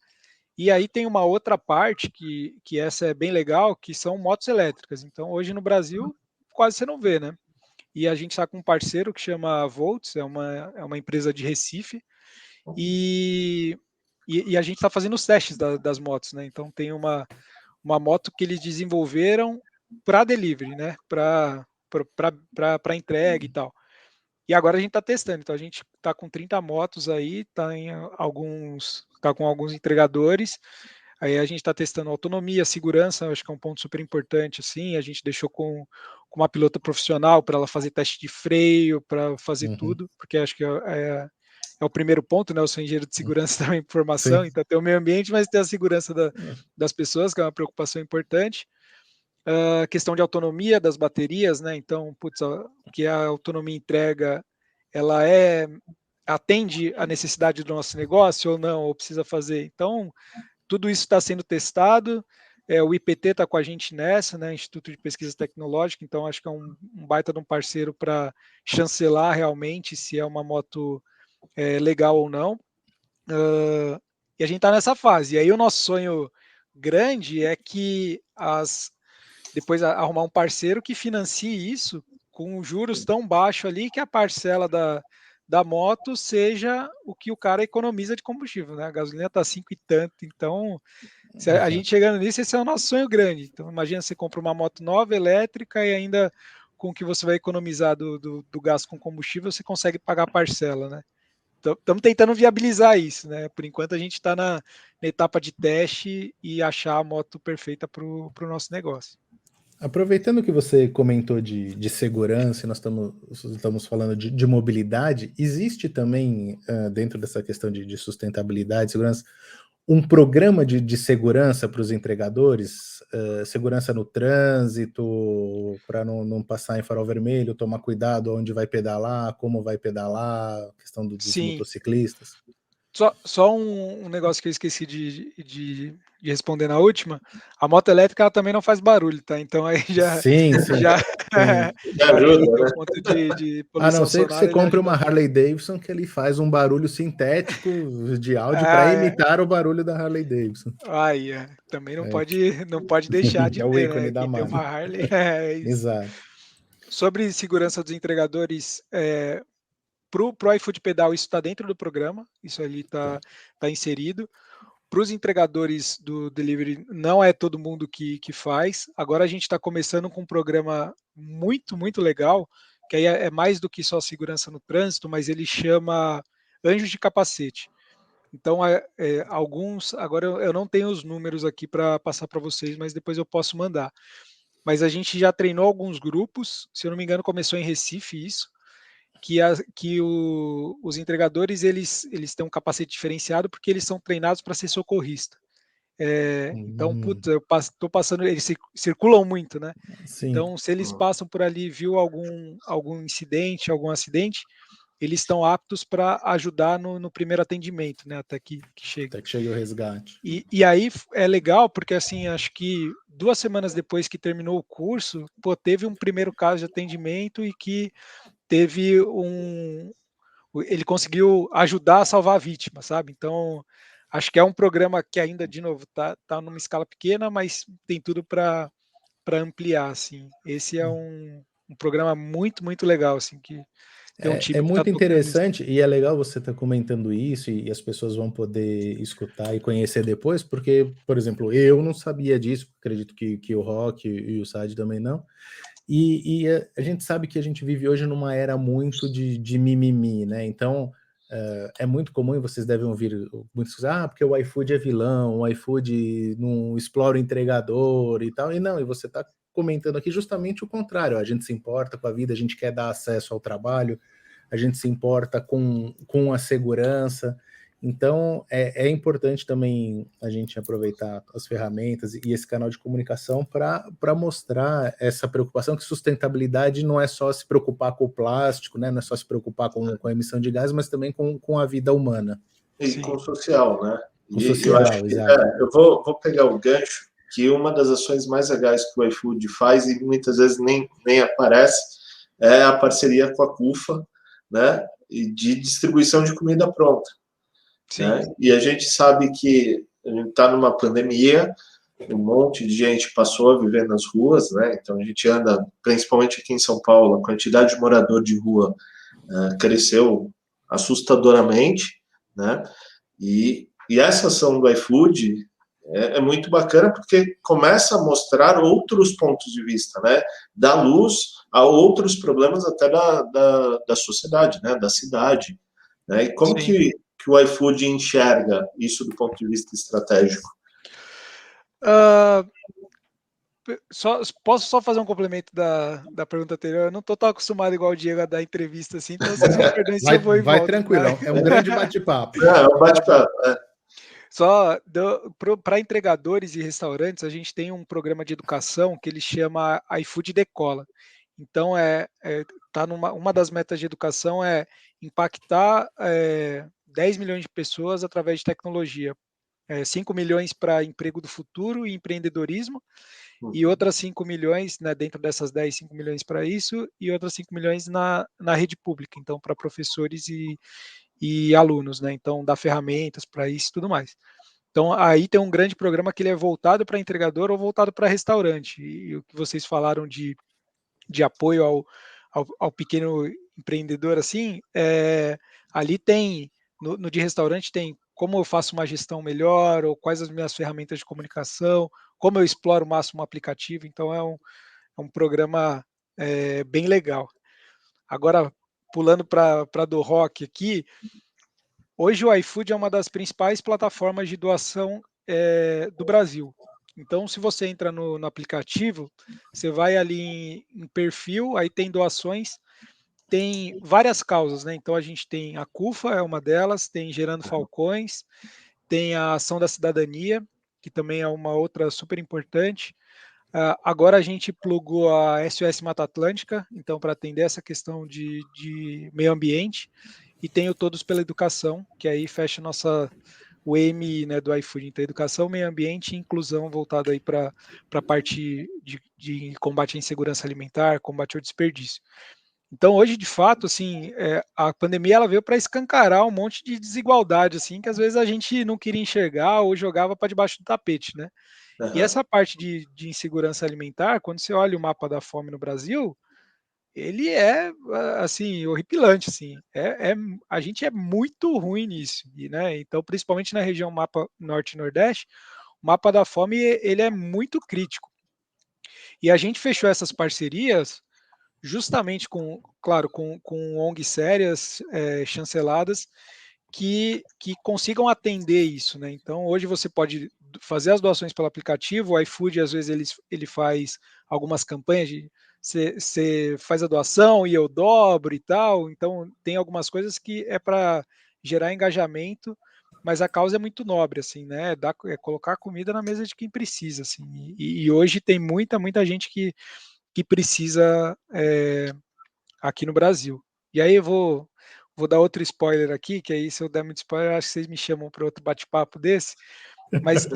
E aí tem uma outra parte que essa é bem legal, que são motos elétricas. Então hoje no Brasil quase você não vê, né? E a gente está com um parceiro que chama Volts, é uma empresa de Recife, e, e a gente está fazendo os testes das motos, né? Então tem uma moto que eles desenvolveram para delivery, né? Para entrega e tal. E agora a gente está testando. Então a gente está com 30 motos aí, tá com alguns entregadores. Aí a gente está testando autonomia, segurança, acho que é um ponto super importante. Assim, a gente deixou com uma pilota profissional para ela fazer teste de freio, para fazer uhum, tudo, porque acho que é o primeiro ponto, né? Eu sou engenheiro de segurança também por sim. formação, então tem o meio ambiente, mas tem a segurança das pessoas, que é uma preocupação importante. A questão de autonomia das baterias, né? Então, putz, que a autonomia entrega, ela atende a necessidade do nosso negócio ou não, ou precisa fazer. Então, tudo isso está sendo testado. O IPT está com a gente nessa, né? Instituto de Pesquisa Tecnológica, então acho que é um baita de um parceiro para chancelar realmente se é uma moto legal ou não. E a gente está nessa fase. E aí o nosso sonho grande é que depois arrumar um parceiro que financie isso com juros tão baixos ali que a parcela da moto seja o que o cara economiza de combustível, né? A gasolina está 5 e tanto, então se a gente Exato. chegando nisso, esse é o nosso sonho grande. Então imagina você compra uma moto nova, elétrica, e ainda com o que você vai economizar do gasto com combustível, você consegue pagar a parcela, né? Estamos tentando viabilizar isso, né? Por enquanto a gente está na etapa de teste e achar a moto perfeita para o nosso negócio. Aproveitando que você comentou de segurança, e nós estamos falando de mobilidade, existe também, dentro dessa questão de sustentabilidade, segurança, um programa de segurança para os entregadores, segurança no trânsito, para não passar em farol vermelho, tomar cuidado onde vai pedalar, como vai pedalar, questão dos Sim, motociclistas. só um negócio que eu esqueci de responder na última. A moto elétrica ela também não faz barulho, tá? Então aí Sim, sim, já sim. Já aquele ajuda, teu né? ponto de A não poluição ser que você sonora, ele compre ajuda uma muito. Harley Davidson que ele faz um barulho sintético de áudio para Ah, imitar o barulho da Harley Davidson. aí, também não É, pode deixar de é o ter, ícone né? da Quem tem uma marca. Harley é isso. Exato. Sobre segurança dos entregadores, pro iFood Pedal, isso está dentro do programa, isso ali Tá. tá inserido. Para os entregadores do delivery, não é todo mundo que faz. Agora a gente está começando com um programa muito, muito legal, que aí é mais do que só segurança no trânsito, mas ele chama Anjos de Capacete. Então, alguns, agora eu não tenho os números aqui para passar para vocês, mas depois eu posso mandar. Mas a gente já treinou alguns grupos, se eu não me engano, começou em Recife isso, os entregadores eles têm um capacete diferenciado porque eles são treinados para ser socorrista. Então, putz, eu estou passando, eles circulam muito, né? Sim. Então, se eles passam por ali, viu algum incidente, algum acidente, eles estão aptos para ajudar no primeiro atendimento, né? Até que chega. Até que chegue o resgate. E aí é legal, porque assim, acho que 2 semanas depois que terminou o curso, pô, teve um primeiro caso de atendimento e que teve ele conseguiu ajudar a salvar a vítima, sabe? Então, acho que é um programa que ainda, de novo, tá numa escala pequena, mas tem tudo para ampliar, assim. Esse é um programa muito, muito legal, assim, que tem um time É que muito tá tocando isso. interessante e é legal você estar comentando isso e as pessoas vão poder escutar e conhecer depois, porque, por exemplo, eu não sabia disso, acredito que o Rock e o Sad também não. E a gente sabe que a gente vive hoje numa era muito de mimimi, né? Então, é muito comum, e vocês devem ouvir muitos, porque o iFood é vilão, o iFood não explora o entregador e tal. E não, e você está comentando aqui justamente o contrário. A gente se importa com a vida, a gente quer dar acesso ao trabalho, a gente se importa com a segurança. Então, é importante também a gente aproveitar as ferramentas e esse canal de comunicação para mostrar essa preocupação, que sustentabilidade não é só se preocupar com o plástico, né? Não é só se preocupar com a emissão de gás, mas também com a vida humana. E Sim. com o social, né? Com o social, eu acho que, exato. eu vou pegar o gancho, que uma das ações mais legais que o iFood faz, e muitas vezes nem aparece, é a parceria com a CUFA, né? E de distribuição de comida pronta. Né? E a gente sabe que a gente está numa pandemia, um monte de gente passou a viver nas ruas, né? Então a gente anda, principalmente aqui em São Paulo, a quantidade de morador de rua cresceu assustadoramente, né? E essa ação do iFood é muito bacana porque começa a mostrar outros pontos de vista, né? Dá luz a outros problemas até da sociedade, né? Da cidade. Né? E como que o iFood enxerga isso do ponto de vista estratégico? Posso só fazer um complemento da pergunta anterior? Eu não estou tão acostumado igual o Diego a dar entrevista assim, então vocês me perdoem se eu vou e volto. Vai tranquilo, é um grande bate-papo. É um bate-papo. Só para entregadores e restaurantes, a gente tem um programa de educação que ele chama iFood Decola. Então, uma das metas de educação é impactar 10 milhões de pessoas através de tecnologia. 5 milhões para emprego do futuro e empreendedorismo, e outras 5 milhões, né, dentro dessas 10, 5 milhões para isso, e outras 5 milhões na rede pública, então para professores e alunos, né? Então dá ferramentas para isso e tudo mais. Então aí tem um grande programa que ele é voltado para entregador ou voltado para restaurante. E o que vocês falaram de apoio ao pequeno empreendedor, assim, ali tem, no de restaurante tem como eu faço uma gestão melhor, ou quais as minhas ferramentas de comunicação, como eu exploro o máximo o aplicativo. Então é um programa bem legal. Agora, pulando para do Rock aqui, hoje o iFood é uma das principais plataformas de doação do Brasil. Então, se você entra no aplicativo, você vai ali em perfil, aí tem doações, tem várias causas, né? Então, a gente tem a CUFA, é uma delas, tem Gerando Falcões, tem a Ação da Cidadania, que também é uma outra super importante. Agora a gente plugou a SOS Mata Atlântica, então, para atender essa questão de meio ambiente, e tem o Todos pela Educação, que aí fecha o EM, né, do iFood. Então, educação, meio ambiente e inclusão voltada aí para a parte de combate à insegurança alimentar, combate ao desperdício. Então, hoje, de fato, assim, a pandemia ela veio para escancarar um monte de desigualdade, assim, que às vezes a gente não queria enxergar ou jogava para debaixo do tapete, né? E essa parte de insegurança alimentar, quando você olha o mapa da fome no Brasil, ele é, assim, horripilante, assim. A gente é muito ruim nisso, né? Então, principalmente na região mapa Norte e Nordeste, o mapa da fome, ele é muito crítico. E a gente fechou essas parcerias justamente claro, com ONGs sérias, chanceladas, que consigam atender isso, né? Então, hoje você pode fazer as doações pelo aplicativo, o iFood, às vezes, ele faz algumas campanhas de você faz a doação e eu dobro e tal. Então, tem algumas coisas que é para gerar engajamento, mas a causa é muito nobre, assim, né? É colocar comida na mesa de quem precisa, assim. E hoje tem muita gente que precisa aqui no Brasil. E aí eu vou dar outro spoiler aqui, que aí se eu der muito spoiler, acho que vocês me chamam para outro bate-papo desse. Mas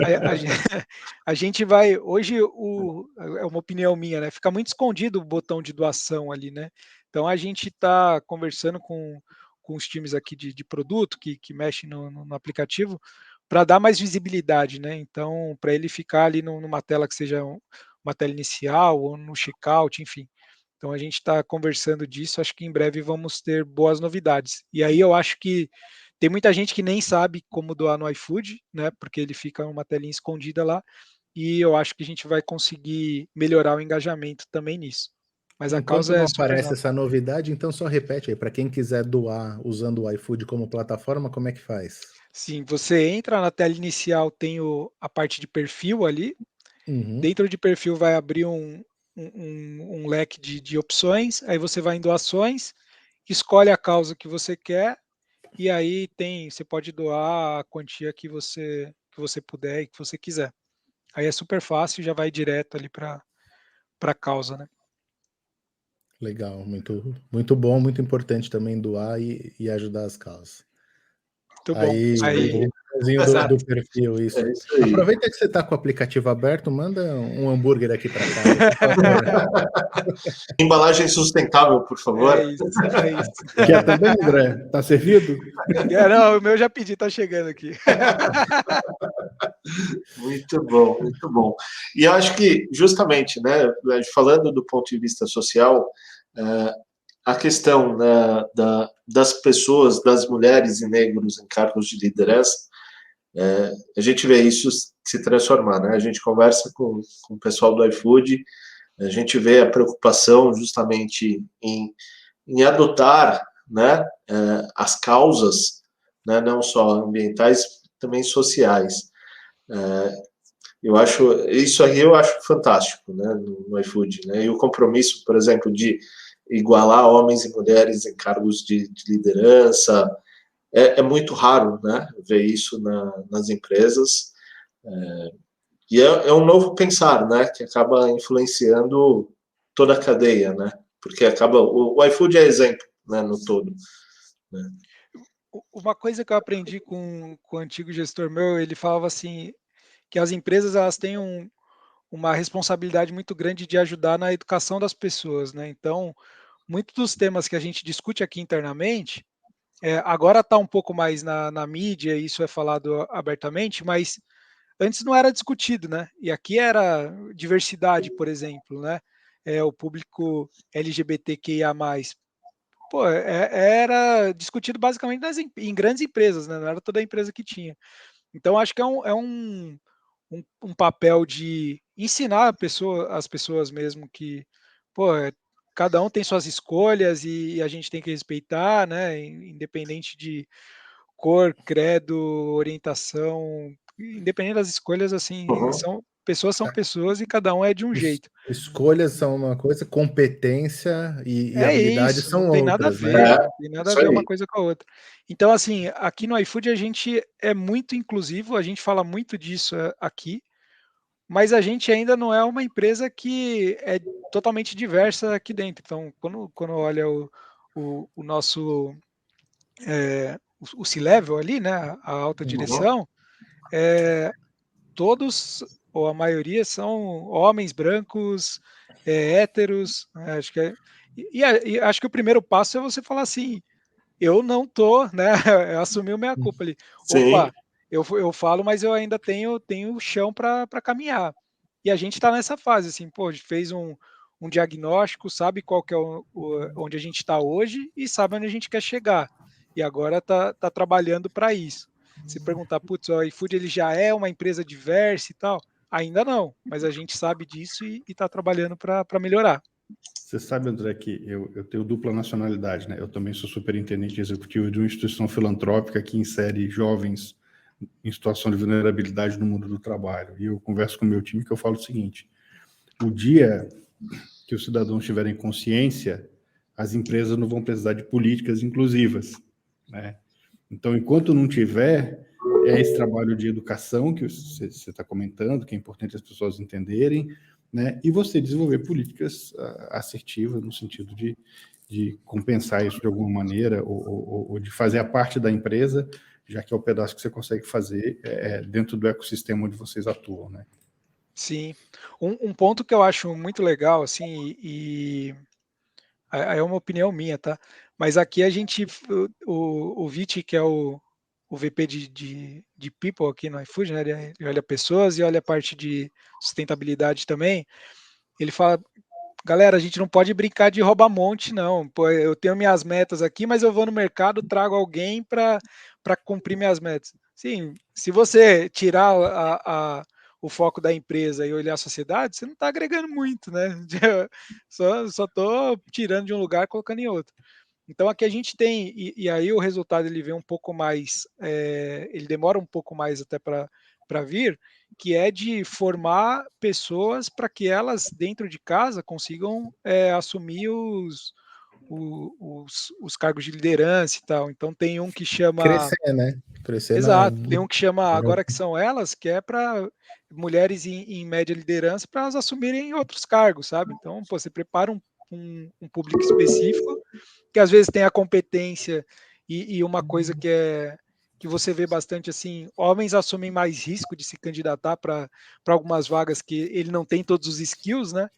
a gente vai. Hoje é uma opinião minha, né? Fica muito escondido o botão de doação ali, né? Então a gente está conversando com os times aqui de produto que mexem no aplicativo para dar mais visibilidade, né? Então, para ele ficar ali numa tela que seja uma tela inicial ou no checkout, enfim. Então a gente está conversando disso, acho que em breve vamos ter boas novidades. E aí eu acho que tem muita gente que nem sabe como doar no iFood, né? Porque ele fica uma telinha escondida lá, e eu acho que a gente vai conseguir melhorar o engajamento também nisso. Mas a Enquanto causa não é super aparece nova. essa novidade, então só repete aí, para quem quiser doar usando o iFood como plataforma, como é que faz? Sim, você entra na tela inicial, tem a parte de perfil ali. Uhum. Dentro de perfil vai abrir um leque de opções, aí você vai em doações, escolhe a causa que você quer, e aí você pode doar a quantia que você puder e que você quiser. Aí é super fácil, já vai direto ali para a causa, né? Legal, muito bom, muito importante também doar e ajudar as causas. Muito bom. Aí, Aí, o botãozinho exato. do perfil, isso. É isso aí. Aproveita que você está com o aplicativo aberto, manda um hambúrguer aqui para casa, por favor. Embalagem sustentável, por favor. É isso, é isso. Quer também, André? Tá servido? Não, o meu já pedi, tá chegando aqui. Muito bom, muito bom. E eu acho que, justamente, né, falando do ponto de vista social, a questão, né, das pessoas, das mulheres e negros em cargos de liderança, a gente vê isso se transformar, né? A gente conversa com o pessoal do iFood, a gente vê a preocupação justamente em adotar, né, as causas, né, não só ambientais, também sociais. Eu acho isso aí, eu acho fantástico, né, no iFood, né? E o compromisso, por exemplo, de igualar homens e mulheres em cargos de liderança é muito raro, né? Ver isso nas empresas. E é um novo pensar, né? Que acaba influenciando toda a cadeia, né? Porque acaba o iFood é exemplo, né? No todo. Né? Uma coisa que eu aprendi com o antigo gestor meu, ele falava assim que as empresas elas têm uma responsabilidade muito grande de ajudar na educação das pessoas, né? Então, muitos dos temas que a gente discute aqui internamente, agora está um pouco mais na mídia, e isso é falado abertamente, mas antes não era discutido, né? E aqui era diversidade, por exemplo, né? O público LGBTQIA+. Pô, era discutido basicamente em grandes empresas, né? Não era toda a empresa que tinha. Então, acho que é um papel de ensinar as pessoas mesmo que, pô, cada um tem suas escolhas e a gente tem que respeitar, né? Independente de cor, credo, orientação, independente das escolhas, assim, Uhum. são pessoas e cada um é de um jeito. Escolhas são uma coisa, competência e É habilidade isso, não são tem nada a outras, né? ver, não tem nada a Isso ver uma aí. coisa com a outra. Então, assim, aqui no iFood a gente é muito inclusivo, a gente fala muito disso aqui, mas a gente ainda não é uma empresa que é totalmente diversa aqui dentro. Então, quando olha o nosso o C-Level ali, né, a alta Uhum. direção, todos, ou a maioria, são homens brancos, héteros, né, acho que e acho que o primeiro passo é você falar assim, eu não tô, né, eu assumi minha culpa ali. Sim. Opa, eu falo, mas eu ainda tenho chão para caminhar. E a gente está nessa fase, assim, pô, a gente fez um diagnóstico, sabe qual que é onde a gente está hoje e sabe onde a gente quer chegar. E agora tá trabalhando para isso. Se perguntar, putz, o iFood ele já é uma empresa diversa e tal? Ainda não, mas a gente sabe disso e está trabalhando para melhorar. Você sabe, André, que eu tenho dupla nacionalidade, né? Eu também sou superintendente executivo de uma instituição filantrópica que insere jovens em situação de vulnerabilidade no mundo do trabalho. E eu converso com o meu time que eu falo o seguinte: o dia que os cidadãos tiverem consciência, as empresas não vão precisar de políticas inclusivas, né? Então, enquanto não tiver, é esse trabalho de educação que você está comentando, que é importante as pessoas entenderem, né? E você desenvolver políticas assertivas no sentido de compensar isso de alguma maneira ou de fazer a parte da empresa, já que é o pedaço que você consegue fazer dentro do ecossistema onde vocês atuam, né? Sim. Um ponto que eu acho muito legal, assim, e é uma opinião minha, tá? Mas aqui a gente, o Viti, que é o VP de People aqui no iFood, né? Ele olha pessoas e olha a parte de sustentabilidade também. Ele fala, galera, a gente não pode brincar de roubar monte, não. Pô, eu tenho minhas metas aqui, mas eu vou no mercado, trago alguém para cumprir minhas metas. Sim, se você tirar o foco da empresa e olhar a sociedade, você não está agregando muito, né? Só estou tirando de um lugar e colocando em outro. Então aqui a gente tem, e aí o resultado ele vem um pouco mais, ele demora um pouco mais até para vir, que é de formar pessoas para que elas, dentro de casa, consigam assumir os cargos de liderança e tal. Então tem um que chama. Crescer, né? Crescer Exato, tem um que chama na- Agora que São Elas, que é para mulheres em média liderança para elas assumirem outros cargos, sabe? Então, pô, você prepara um público específico que às vezes tem a competência e uma coisa que você vê bastante assim, homens assumem mais risco de se candidatar para algumas vagas que ele não tem todos os skills, né?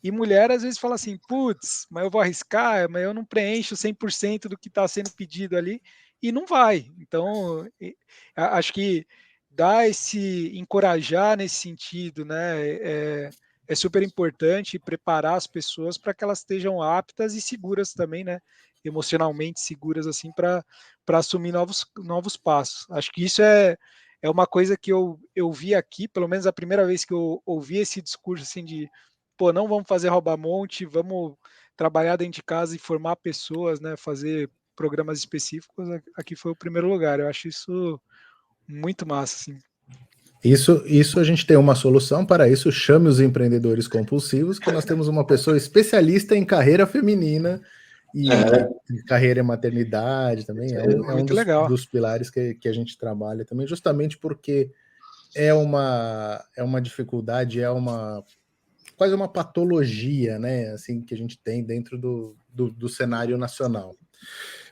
E mulher às vezes fala assim, putz, mas eu vou arriscar, mas eu não preencho 100% do que está sendo pedido ali e não vai. Então, acho que dar esse encorajar nesse sentido, né? É super importante preparar as pessoas para que elas estejam aptas e seguras também, né? Emocionalmente seguras assim para assumir novos passos. Acho que isso é uma coisa que eu vi aqui, pelo menos a primeira vez que eu ouvi esse discurso assim de pô, não vamos fazer rouba-monte, vamos trabalhar dentro de casa e formar pessoas, né? Fazer programas específicos, aqui foi o primeiro lugar. Eu acho isso muito massa, assim. Isso a gente tem uma solução para isso. Chame os empreendedores compulsivos, que nós temos uma pessoa especialista em carreira feminina e carreira e maternidade também. É um dos pilares que a gente trabalha também, justamente porque é uma dificuldade, quase uma patologia, né? Assim, que a gente tem dentro do cenário nacional.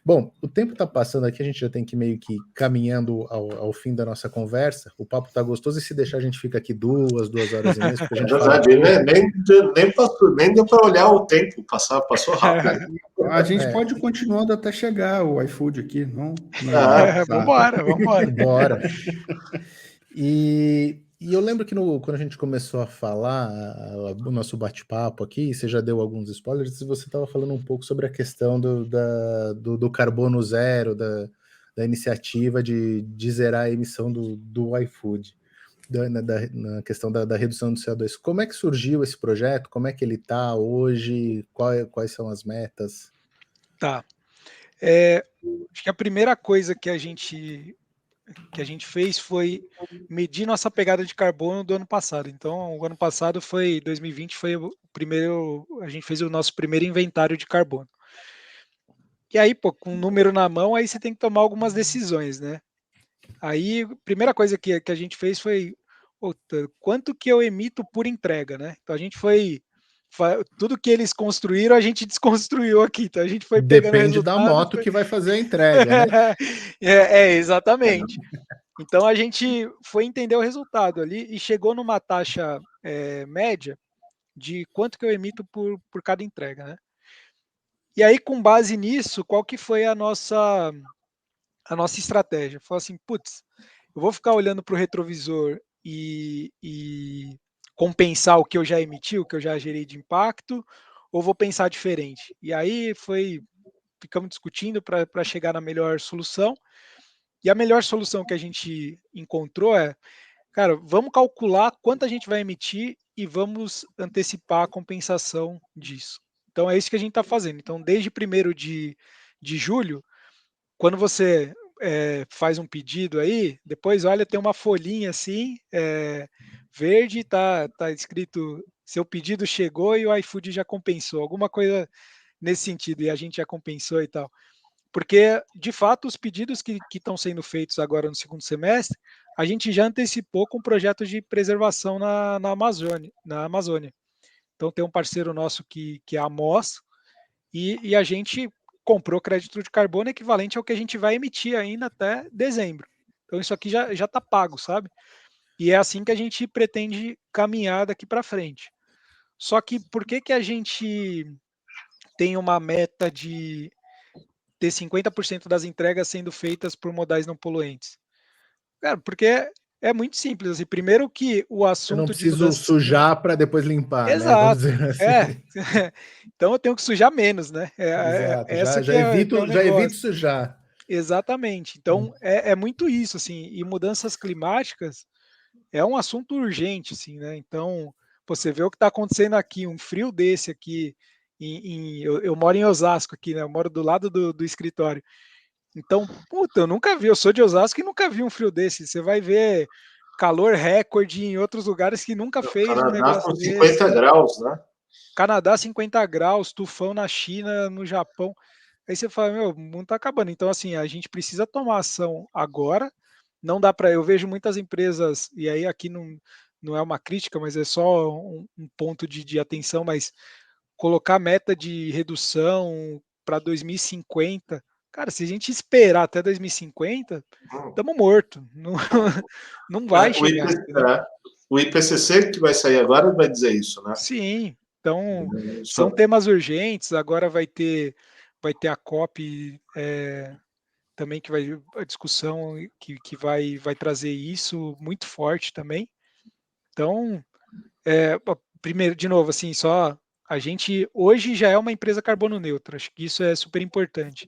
Bom, o tempo está passando aqui, a gente já tem que meio que caminhando ao fim da nossa conversa. O papo está gostoso e se deixar a gente fica aqui 2 horas e meia. Porque a gente verdade, né? Nem deu para olhar o tempo, passou rápido. A gente pode ir continuando até chegar o iFood aqui, não? Vambora. Bora. E eu lembro que quando a gente começou a falar o nosso bate-papo aqui, você já deu alguns spoilers, e você estava falando um pouco sobre a questão do carbono zero, da iniciativa de zerar a emissão do iFood, na questão da redução do CO2. Como é que surgiu esse projeto? Como é que ele está hoje? Quais são as metas? Tá. Acho que a primeira coisa que a gente fez foi medir nossa pegada de carbono do ano passado. Então, o ano passado 2020 foi o primeiro, a gente fez o nosso primeiro inventário de carbono. E aí, pô, com um número na mão, aí você tem que tomar algumas decisões, né? Aí, a primeira coisa que a gente fez foi quanto que eu emito por entrega, né? Então a gente tudo que eles construíram, a gente desconstruiu aqui. Então a gente foi pegando Depende da moto que vai fazer a entrega, né? Exatamente. Então a gente foi entender o resultado ali e chegou numa taxa média de quanto que eu emito por cada entrega, né? E aí, com base nisso, qual que foi a nossa estratégia? Foi assim, putz, eu vou ficar olhando para o retrovisor e compensar o que eu já emiti, o que eu já gerei de impacto, ou vou pensar diferente? E aí ficamos discutindo para chegar na melhor solução. E a melhor solução que a gente encontrou cara, vamos calcular quanto a gente vai emitir e vamos antecipar a compensação disso. Então é isso que a gente está fazendo. Então, desde 1º de julho, quando você faz um pedido aí, depois olha, tem uma folhinha assim, verde, tá escrito seu pedido chegou e o iFood já compensou, alguma coisa nesse sentido, e a gente já compensou e tal. Porque, de fato, os pedidos que estão sendo feitos agora no segundo semestre, a gente já antecipou com projetos de preservação na Amazônia. Então, tem um parceiro nosso que é a MOS, e a gente comprou crédito de carbono equivalente ao que a gente vai emitir ainda até dezembro. Então, isso aqui já está pago, sabe? E é assim que a gente pretende caminhar daqui para frente. Só que por que a gente tem uma meta de ter 50% das entregas sendo feitas por modais não poluentes? Cara, porque é muito simples. Assim, primeiro que o Eu não assunto de preciso mudança... sujar para depois limpar, né? Vamos Exato. dizer assim. Então eu tenho que sujar menos, né? Exato. Essa Já que é o evito negócio. sujar. Exatamente. Então é muito isso, assim. E mudanças climáticas é um assunto urgente, assim, né? Então você vê o que está acontecendo aqui, um frio desse aqui. Eu moro em Osasco aqui, né? Eu moro do lado do escritório. Então, puta, eu nunca vi, eu sou de Osasco e nunca vi um frio desse. Você vai ver calor recorde em outros lugares que nunca O fez um Canadá negócio com desse. 50 graus, né? Canadá, 50 graus, tufão na China, no Japão. Aí você fala, meu, o mundo tá acabando. Então, assim, a gente precisa tomar ação agora. Não dá para. Eu vejo muitas empresas, e aí aqui não é uma crítica, mas é só um ponto de atenção, mas colocar meta de redução para 2050. Cara, se a gente esperar até 2050, estamos mortos. Não, não vai O, chegar, entendeu? o IPCC que vai sair agora vai dizer isso, né? Sim, então são Isso, temas urgentes. Agora vai ter a COP também, que vai a discussão que vai trazer isso muito forte também. Então, primeiro, de novo, assim, só a gente hoje já é uma empresa carbono neutra, acho que isso é super importante.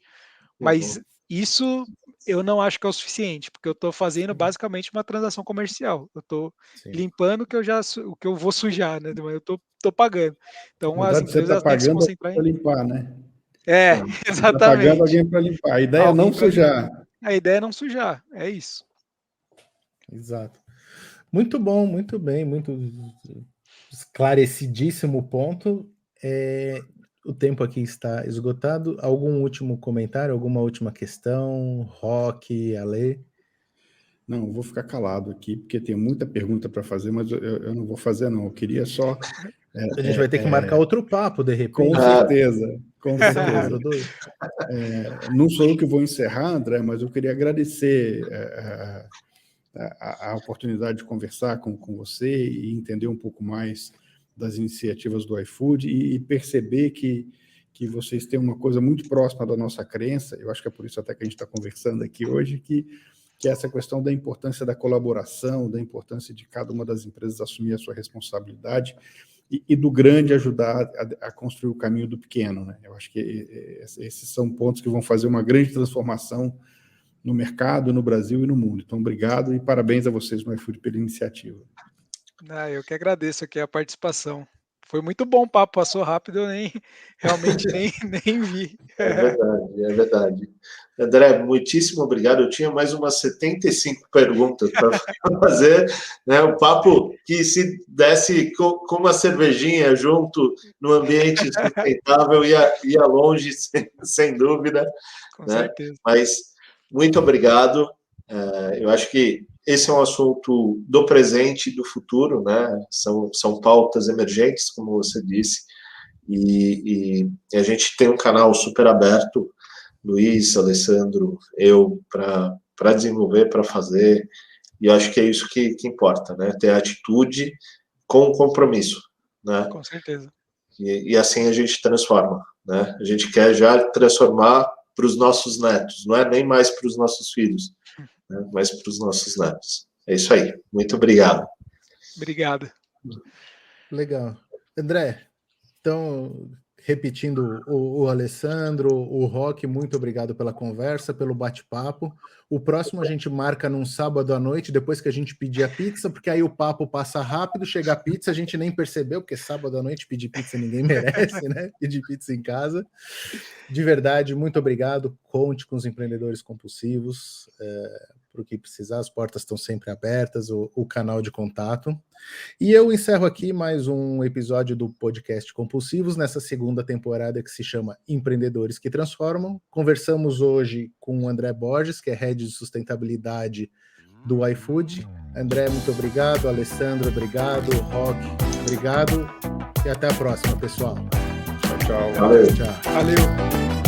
Mas isso eu não acho que é o suficiente, porque eu estou fazendo basicamente uma transação comercial. Eu estou Sim. limpando o que eu vou sujar, né? Eu estou pagando. Na Então as verdade, você empresas está elas têm que se pagando concentrar para em. limpar, né? Você está pagando Exatamente. alguém para limpar. A ideia é não Alguém para limpar. sujar. A ideia é não sujar, é isso. Exato. Muito bom, muito bem, muito esclarecidíssimo o ponto. O tempo aqui está esgotado. Algum último comentário, alguma última questão? Roque, Ale? Não, eu vou ficar calado aqui, porque tem muita pergunta para fazer, mas eu não vou fazer, não. Eu queria só. A gente vai ter que marcar outro papo, de Com repente. certeza, com São certeza. produtos. Não sou eu que vou encerrar, André, mas eu queria agradecer a oportunidade de conversar com você e entender um pouco mais das iniciativas do iFood e perceber que vocês têm uma coisa muito próxima da nossa crença. Eu acho que é por isso até que a gente está conversando aqui hoje, que é essa questão da importância da colaboração, da importância de cada uma das empresas assumir a sua responsabilidade e do grande ajudar a construir o caminho do pequeno, né? Eu acho que esses são pontos que vão fazer uma grande transformação no mercado, no Brasil e no mundo. Então, obrigado e parabéns a vocês no iFood pela iniciativa. Eu que agradeço aqui a participação. Foi muito bom o papo, passou rápido, eu realmente nem vi. é verdade, é verdade. André, muitíssimo obrigado. Eu tinha mais umas 75 perguntas para fazer, né? O papo que se desse com uma cervejinha junto no ambiente sustentável ia longe, sem dúvida, Com né? certeza. Mas muito obrigado. Eu acho que esse é um assunto do presente e do futuro, né? São pautas emergentes, como você disse, e a gente tem um canal super aberto, Luiz, Alessandro, eu, para desenvolver, para fazer, e eu acho que é isso que importa, né? Ter atitude com compromisso, né? Com certeza. E assim a gente transforma, né? A gente quer já transformar para os nossos netos, não é nem mais para os nossos filhos, né? Mas para os nossos netos. É isso aí. Muito obrigado. Obrigado. Legal. André, então, repetindo o Alessandro, o Roque, muito obrigado pela conversa, pelo bate-papo. O próximo a gente marca num sábado à noite, depois que a gente pedir a pizza, porque aí o papo passa rápido, chega a pizza, a gente nem percebeu, porque sábado à noite pedir pizza ninguém merece, né? Pedir pizza em casa. De verdade, muito obrigado. Conte com os empreendedores compulsivos. para o que precisar, as portas estão sempre abertas, o canal de contato. E eu encerro aqui mais um episódio do podcast Compulsivos, nessa segunda temporada que se chama Empreendedores que Transformam. Conversamos hoje com o André Borges, que é Head de Sustentabilidade do iFood. André, muito obrigado. Alessandro, obrigado. Rock, obrigado. E até a próxima, pessoal. Tchau, tchau. Valeu. Tchau. Valeu.